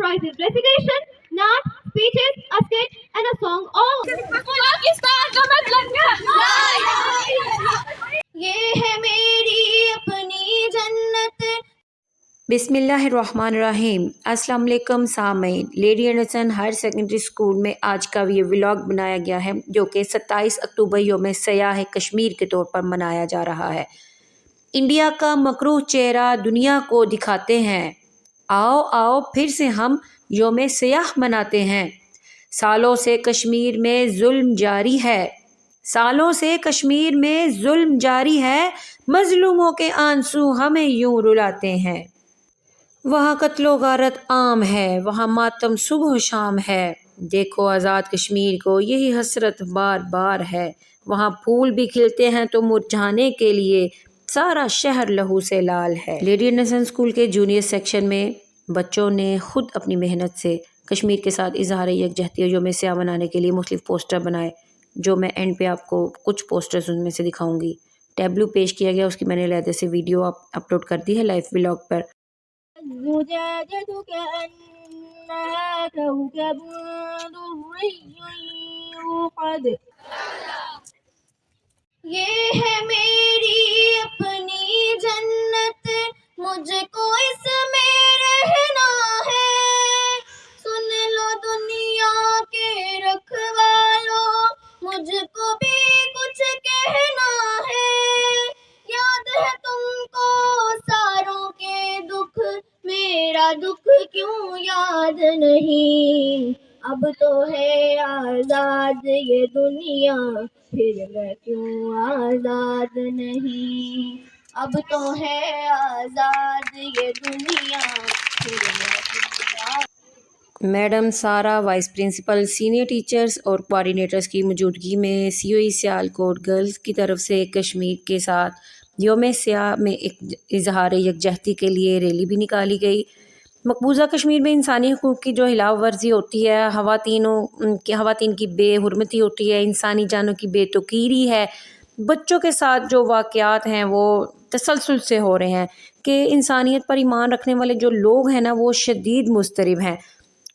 comprises recitation, naat, speeches, a sketch, and a song. All Pakistan ka matlab kya? ये है मेरी अपनी जन्नत. बिस्मिल्लाहिर्रहमानिर्रहीम। अस्सलाम वालेकुम सामीन। Lady Anderson higher secondary school में आज का ये व्लॉग बनाया गया है जो कि 27 अक्टूबर यौम सयाह कश्मीर के तौर पर मनाया जा रहा है। इंडिया का मकरूह चेहरा दुनिया को दिखाते हैं, आओ आओ फिर से हम यौम सयाह मनाते हैं। सालों से कश्मीर में जुल्म जारी है, सालों से कश्मीर में जुल्म जारी है, मजलूमों के आंसू हमें यूं रुलाते हैं। वहाँ कत्लो गारत आम है, वहाँ मातम सुबह शाम है, देखो आज़ाद कश्मीर को यही हसरत बार बार है। वहाँ फूल भी खिलते हैं तो मुरझाने के लिए सारा शहर लहू से लाल है। लेडी एंडरसन स्कूल के जूनियर सेक्शन में बच्चों ने खुद अपनी मेहनत से कश्मीर के साथ इजहार यकजहती और यौम सयाह मनाने के लिए मुख्तलिफ पोस्टर बनाए, जो मैं एंड पे आपको कुछ पोस्टर्स उनमें से दिखाऊंगी। टैब्लू पेश किया गया, उसकी मैंने अलग से वीडियो अपलोड कर दी है लाइव व्लॉग पर। الزجاجة كأنها كوكب دري يوقد. ये है मेरी अपनी जन्नत, मुझको इसमें रहना है। सुन लो दुनिया के रखवालों, मुझको भी कुछ कहना है। याद है तुमको सारों के दुख, मेरा दुख क्यों याद नहीं। अब तो है आजाद ये दुनिया, फिर मैं क्यों आजाद नहीं। अब तो है आजाद ये दुनिया, फिर मैं क्यों। मैडम सारा, वाइस प्रिंसिपल, सीनियर टीचर्स और कोऑर्डिनेटर्स की मौजूदगी में सीओई सियालकोट गर्ल्स की तरफ से कश्मीर के साथ यौम सयाह में एक इजहार यकजहती के लिए रैली भी निकाली गई। मकबूजा कश्मीर में इंसानी हकूक़ की जो हिलाफ वर्जी होती है, ख़वातीन की बेहुरमती होती है, इंसानी जानों की बेतौकीरी है, बच्चों के साथ जो वाक़यात हैं वो तसलसल से हो रहे हैं कि इंसानियत पर ईमान रखने वाले जो लोग हैं ना वो शदीद मुस्तरब हैं।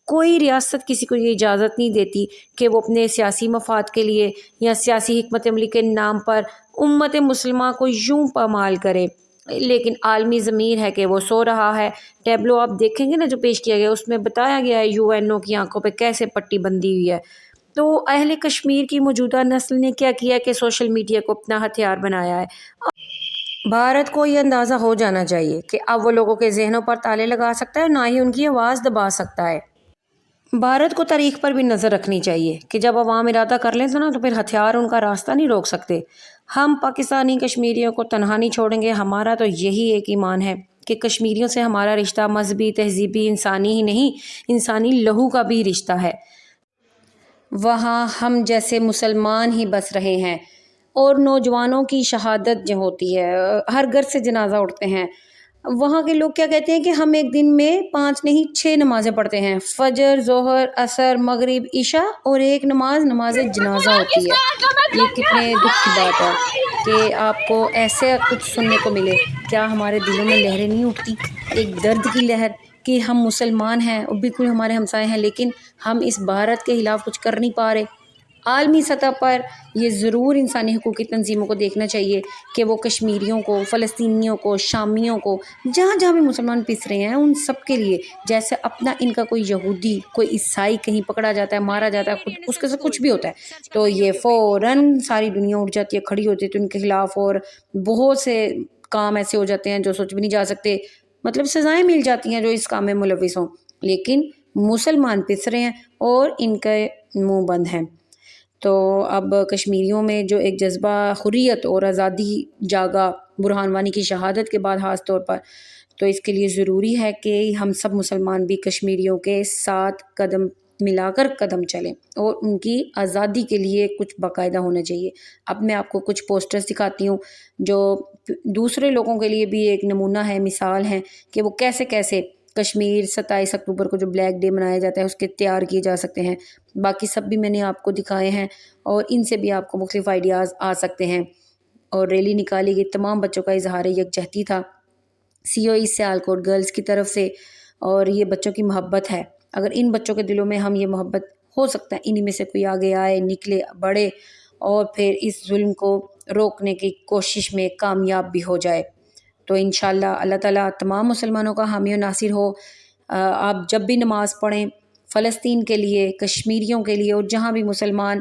कोई रियासत किसी को ये इजाज़त नहीं देती कि वो अपने सियासी मफाद के लिए या सियासी हिकमत अमली के नाम पर उम्मत मुसलमा को यूं पामाल करे, लेकिन आलमी ज़मीर है कि वो सो रहा है। टैब्लो आप देखेंगे ना जो पेश किया गया, उसमें बताया गया है यूएनओ की आंखों पे कैसे पट्टी बंदी हुई है। तो अहले कश्मीर की मौजूदा नस्ल ने क्या किया कि सोशल मीडिया को अपना हथियार बनाया है। भारत को ये अंदाज़ा हो जाना चाहिए कि अब वो लोगों के जहनों पर ताले लगा सकता है, ना ही उनकी आवाज़ दबा सकता है। भारत को तारीख पर भी नज़र रखनी चाहिए कि जब अवाम इरादा कर लें तो फिर हथियार उनका रास्ता नहीं रोक सकते। हम पाकिस्तानी कश्मीरियों को तनहा नहीं छोड़ेंगे। हमारा तो यही एक ईमान है कि कश्मीरियों से हमारा रिश्ता मजहबी, तहजीबी, इंसानी ही नहीं, इंसानी लहू का भी रिश्ता है। वहाँ हम जैसे मुसलमान ही बस रहे हैं और नौजवानों की शहादत जो होती है, हर घर से जनाजा उठते हैं। वहाँ के लोग क्या कहते हैं कि हम एक दिन में 5 नहीं 6 नमाज़ें पढ़ते हैं, फजर, जोहर, असर, मगरिब, इशा और एक नमाज जनाजा होती है। ये कितने दुख की बात है कि आपको ऐसे कुछ सुनने को मिले। क्या हमारे दिलों में लहरें नहीं उठती, एक दर्द की लहर कि हम मुसलमान हैं और बिल्कुल हमारे हमसाए हैं, लेकिन हम इस भारत के खिलाफ़ कुछ कर नहीं पा रहे। आलमी सतह पर ये ज़रूर इंसानी हकूक़ की तंजीमों को देखना चाहिए कि वो कश्मीरियों को, फ़लस्तीनियों को, शामियों को, जहाँ जहाँ भी मुसलमान पिस रहे हैं उन सब के लिए, जैसे अपना इनका कोई यहूदी, कोई ईसाई कहीं पकड़ा जाता है, मारा जाता है, उसके साथ कुछ भी होता है तो ये फ़ौरन सारी दुनिया उठ जाती है, खड़ी होती है तो उनके खिलाफ़, और बहुत से काम ऐसे हो जाते हैं जो सोच भी नहीं जा सकते, मतलब सज़ाएँ मिल जाती हैं जो इस काम में मुलविस हों। लेकिन मुसलमान पिस रहे हैं और इनके मुँह बंद हैं। तो अब कश्मीरियों में जो एक जज्बा हुर्रियत और आज़ादी जागा बुरहान वानी की शहादत के बाद ख़ास तौर पर, तो इसके लिए ज़रूरी है कि हम सब मुसलमान भी कश्मीरियों के साथ कदम मिलाकर कदम चलें और उनकी आज़ादी के लिए कुछ बाकायदा होना चाहिए। अब मैं आपको कुछ पोस्टर्स दिखाती हूँ जो दूसरे लोगों के लिए भी एक नमूना है, मिसाल है कि वो कैसे कैसे कश्मीर 27 अक्टूबर को जो ब्लैक डे मनाया जाता है उसके तैयार किए जा सकते हैं। बाकी सब भी मैंने आपको दिखाए हैं और इनसे भी आपको मुख्तलिफ आइडियाज़ आ सकते हैं। और रैली निकाली गई, तमाम बच्चों का इजहार यकजहती था सीओई सियालकोट गर्ल्स की तरफ से, और ये बच्चों की मोहब्बत है اگر ان بچوں کے دلوں میں ہم یہ محبت ہو سکتا ہے انہی میں سے کوئی آگے آئے، نکلے، بڑھے اور پھر اس ظلم کو روکنے کی کوشش میں کامیاب بھی ہو جائے، تو انشاءاللہ اللہ تعالیٰ تمام مسلمانوں کا حامی و ناصر ہو۔ آپ جب بھی نماز پڑھیں فلسطین کے لیے، کشمیریوں کے لیے، اور جہاں بھی مسلمان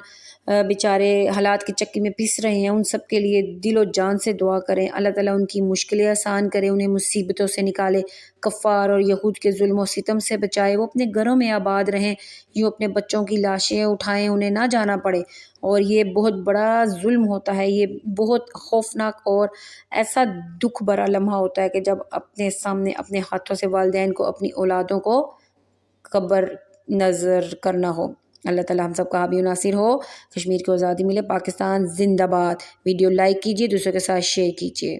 بیچارے حالات کی چکی میں پس رہے ہیں ان سب کے لیے دل و جان سے دعا کریں، اللہ تعالیٰ ان کی مشکلیں آسان کرے، انہیں مصیبتوں سے نکالے، کفار اور یہود کے ظلم و ستم سے بچائے، وہ اپنے گھروں میں آباد رہیں، یوں اپنے بچوں کی لاشیں اٹھائیں، انہیں نہ جانا پڑے۔ اور یہ بہت بڑا ظلم ہوتا ہے، یہ بہت خوفناک اور ایسا دکھ بھرا لمحہ ہوتا ہے کہ جب اپنے سامنے اپنے ہاتھوں سے والدین کو، اپنی اولادوں کو قبر نظر کرنا ہو۔ اللہ تعالیٰ ہم سب کا حامی و ناصر ہو، کشمیر کو آزادی ملے، پاکستان زندہ باد۔ ویڈیو لائک کیجیے، دوسروں کے ساتھ شیئر کیجیے۔